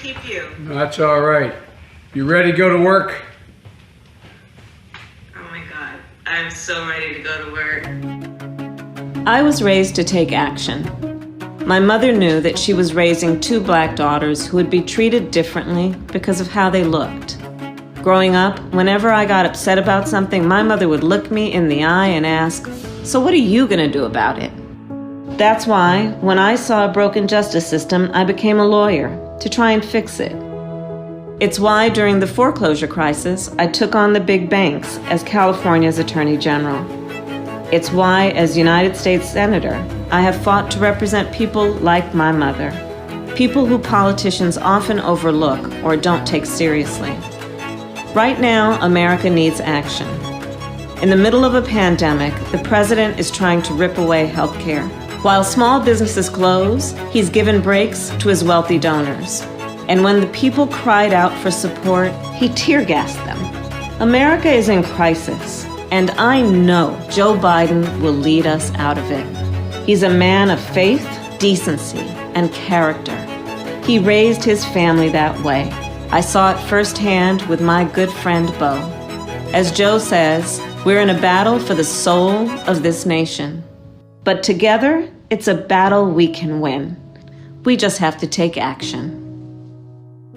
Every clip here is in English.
keep you. That's all right. You ready to go to work? Oh my God, I'm so ready to go to work. I was raised to take action. My mother knew that she was raising two black daughters who would be treated differently because of how they looked. Growing up, whenever I got upset about something, my mother would look me in the eye and ask, "So what are you gonna do about it?" That's why, when I saw a broken justice system, I became a lawyer to try and fix it. It's why, during the foreclosure crisis, I took on the big banks as California's Attorney General. It's why, as United States Senator, I have fought to represent people like my mother, people who politicians often overlook or don't take seriously. Right now, America needs action. In the middle of a pandemic, the president is trying to rip away health care. While small businesses close, he's given breaks to his wealthy donors. And when the people cried out for support, he tear-gassed them. America is in crisis, and I know Joe Biden will lead us out of it. He's a man of faith, decency, and character. He raised his family that way. I saw it firsthand with my good friend Bo. As Joe says, we're in a battle for the soul of this nation. But together, it's a battle we can win. We just have to take action.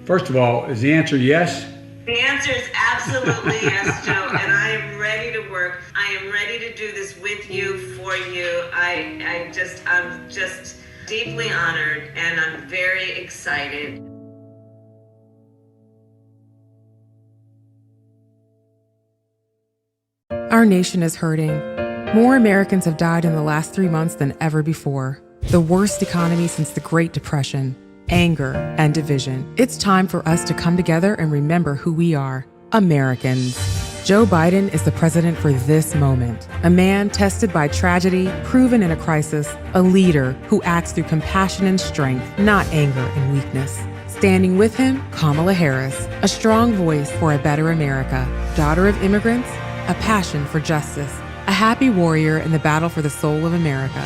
First of all, is the answer yes? The answer is absolutely yes, Joe, and I am ready to work. I am ready to do this with you, for you. I'm just deeply honored, and I'm very excited. Our nation is hurting. More Americans have died in the last 3 months than ever before. The worst economy since the Great Depression. Anger and division. It's time for us to come together and remember who we are, Americans. Joe Biden is the president for this moment. A man tested by tragedy, proven in a crisis, a leader who acts through compassion and strength, not anger and weakness. Standing with him, Kamala Harris, a strong voice for a better America, daughter of immigrants, a passion for justice, a happy warrior in the battle for the soul of America.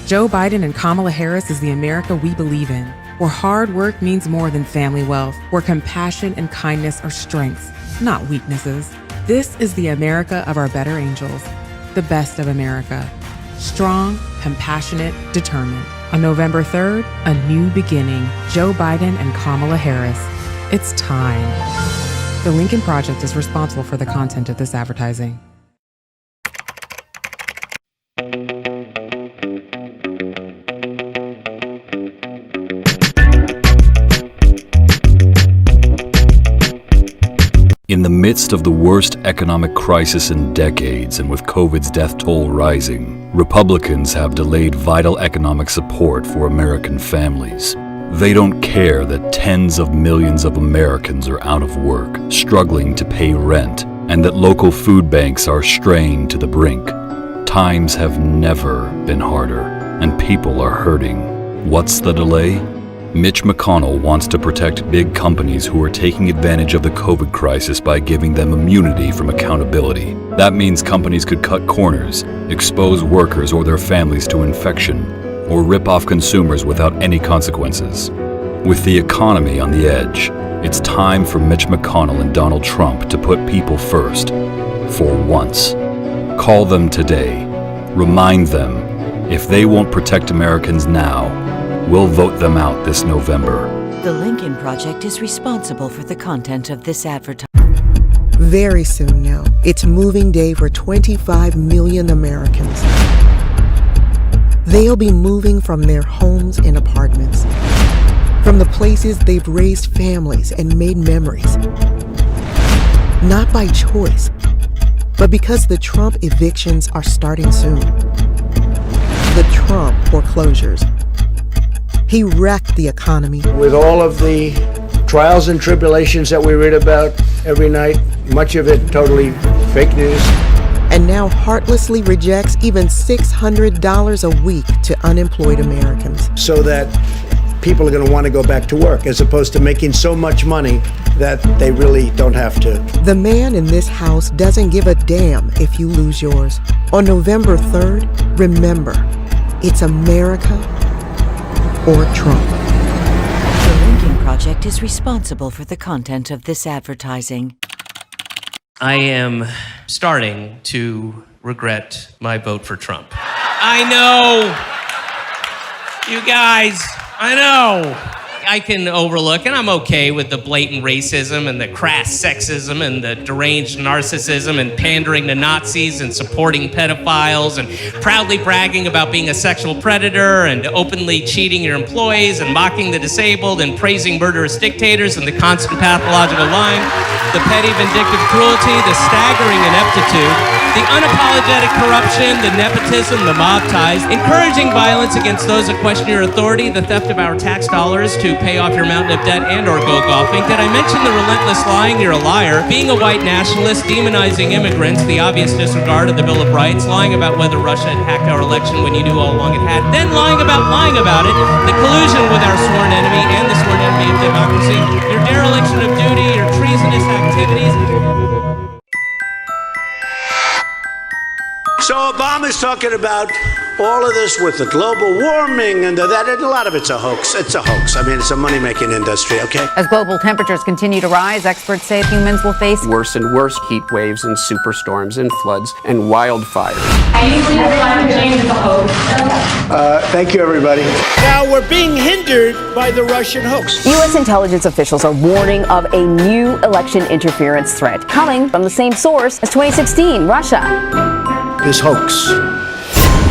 Joe Biden and Kamala Harris is the America we believe in, where hard work means more than family wealth, where compassion and kindness are strengths, not weaknesses. This is the America of our better angels, the best of America. Strong, compassionate, determined. On November 3rd, a new beginning. Joe Biden and Kamala Harris. It's time. The Lincoln Project is responsible for the content of this advertising. In the midst of the worst economic crisis in decades and with COVID's death toll rising, Republicans have delayed vital economic support for American families. They don't care that tens of millions of Americans are out of work, struggling to pay rent, and that local food banks are strained to the brink. Times have never been harder, and people are hurting. What's the delay? Mitch McConnell wants to protect big companies who are taking advantage of the COVID crisis by giving them immunity from accountability. That means companies could cut corners, expose workers or their families to infection, or rip off consumers without any consequences. With the economy on the edge, it's time for Mitch McConnell and Donald Trump to put people first, for once. Call them today. Remind them, if they won't protect Americans now, we'll vote them out this November. The Lincoln Project is responsible for the content of this advertisement. Very soon now, it's moving day for 25 million Americans. They'll be moving from their homes and apartments, from the places they've raised families and made memories. Not by choice, but because the Trump evictions are starting soon. The Trump foreclosures. He wrecked the economy. With all of the trials and tribulations that we read about every night, much of it totally fake news. And now heartlessly rejects even $600 a week to unemployed Americans. So that people are going to want to go back to work, as opposed to making so much money that they really don't have to. The man in this house doesn't give a damn if you lose yours. On November 3rd, remember, it's America or Trump. The Lincoln Project Project is responsible for the content of this advertising. I am starting to regret my vote for Trump. I know! You guys, I know! I can overlook, and I'm okay with the blatant racism and the crass sexism and the deranged narcissism and pandering to Nazis and supporting pedophiles and proudly bragging about being a sexual predator and openly cheating your employees and mocking the disabled and praising murderous dictators and the constant pathological lying, the petty vindictive cruelty, the staggering ineptitude, the unapologetic corruption, the nepotism, the mob ties, encouraging violence against those that question your authority, the theft of our tax dollars to pay off your mountain of debt and or go golfing. Did I mention the relentless lying? You're a liar. Being a white nationalist, demonizing immigrants, the obvious disregard of the Bill of Rights, lying about whether Russia had hacked our election when you knew all along it had, then lying about it, the collusion with our sworn enemy and the sworn enemy of democracy, your dereliction of duty, your treasonous activities. So Obama's talking about all of this with the global warming and that, and a lot of it's a hoax. It's a hoax. I mean, it's a money-making industry, okay? As global temperatures continue to rise, experts say humans will face worse and worse heat waves and superstorms and floods and wildfires. I believe climate change is a hoax. Thank you, everybody. Now we're being hindered by the Russian hoax. U.S. intelligence officials are warning of a new election interference threat coming from the same source as 2016, Russia. This hoax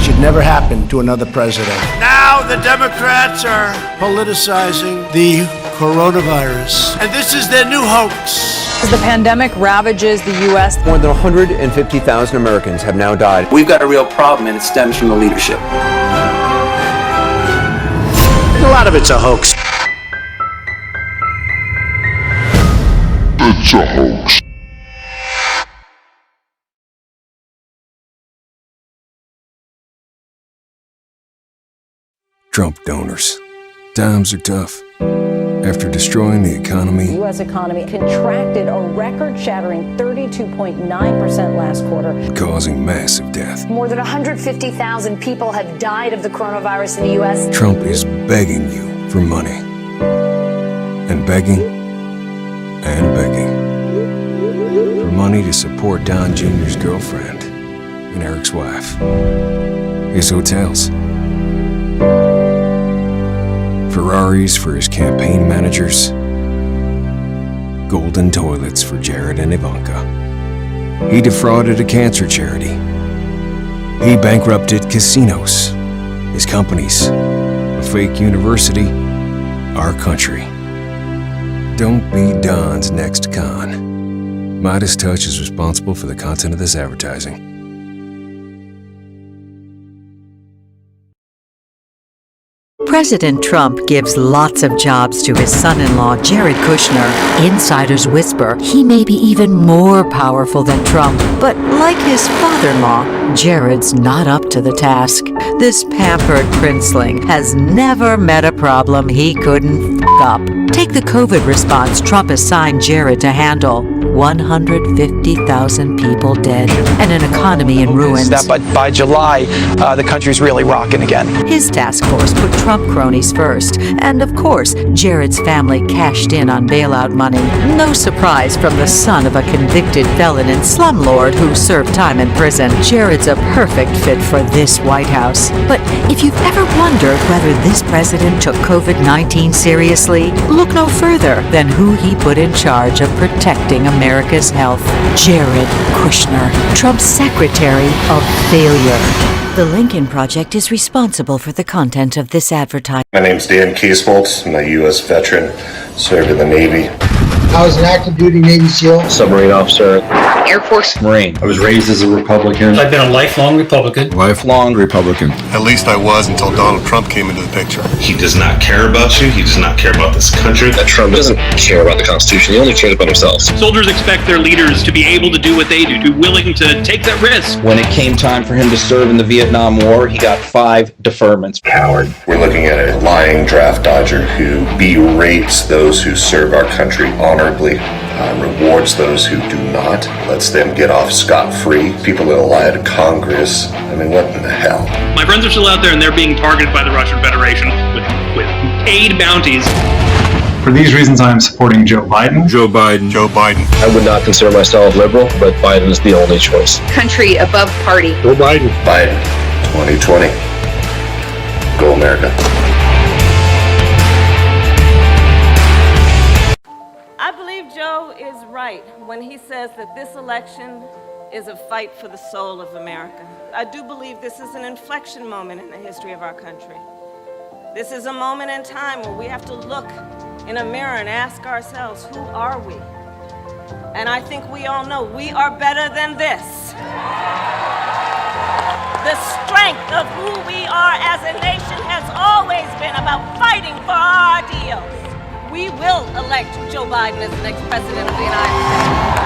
should never happen to another president. Now the Democrats are politicizing the coronavirus, and this is their new hoax. as the pandemic ravages the U.S. More than 150,000 Americans have now died. We've got a real problem, and it stems from the leadership. A lot of it's a hoax. It's a hoax. Trump donors. Times are tough. After destroying the economy, The U.S. economy contracted a record-shattering 32.9% last quarter, causing massive death. More than 150,000 people have died of the coronavirus in the U.S. Trump is begging you for money. And begging, and begging. For money to support Don Jr.'s girlfriend and Eric's wife. His hotels. Ferraris for his campaign managers. Golden toilets for Jared and Ivanka. He defrauded a cancer charity. He bankrupted casinos, his companies, a fake university, our country. Don't be Don's next con. Midas Touch is responsible for the content of this advertising. President Trump gives lots of jobs to his son-in-law, Jared Kushner. Insiders whisper he may be even more powerful than Trump. But like his father-in-law, Jared's not up to the task. This pampered princeling has never met a problem he couldn't f*** up. Take the COVID response Trump assigned Jared to handle. 150,000 people dead and an economy in ruins. But by July, the country's really rocking again. His task force put Trump cronies first. And of course, Jared's family cashed in on bailout money. No surprise from the son of a convicted felon and slumlord who served time in prison. Jared's a perfect fit for this White House. But if you've ever wondered whether this president took COVID-19 seriously, look no further than who he put in charge of protecting America's health. Jared Kushner, Trump's secretary of failure. The Lincoln Project is responsible for the content of this advertising. My name's Dan Kiesboltz. I'm a U.S. veteran, served in the Navy. I was an active duty Navy SEAL. Submarine officer. Air Force. Marine. I was raised as a Republican. I've been a lifelong Republican. Lifelong Republican. At least I was until Donald Trump came into the picture. He does not care about you. He does not care about this country. That Trump doesn't care about the Constitution. He only cares about himself. Soldiers expect their leaders to be able to do what they do, to be willing to take that risk. When it came time for him to serve in the Vietnam War, he got 5 deferments. Coward. We're looking at a lying draft dodger who berates those who serve our country honorably, rewards those who do not, lets them get off scot-free. People that lie to Congress. I mean, what in the hell? My friends are still out there and they're being targeted by the Russian Federation with paid bounties. For these reasons, I am supporting Joe Biden. Joe Biden. Joe Biden. I would not consider myself liberal, but Biden is the only choice. Country above party. Joe Biden. Biden. 2020. Go America. I believe Joe is right when he says that this election is a fight for the soul of America. I do believe this is an inflection moment in the history of our country. This is a moment in time where we have to look in a mirror and ask ourselves, who are we? And I think we all know we are better than this. The strength of who we are as a nation has always been about fighting for our ideals. We will elect Joe Biden as the next president of the United States.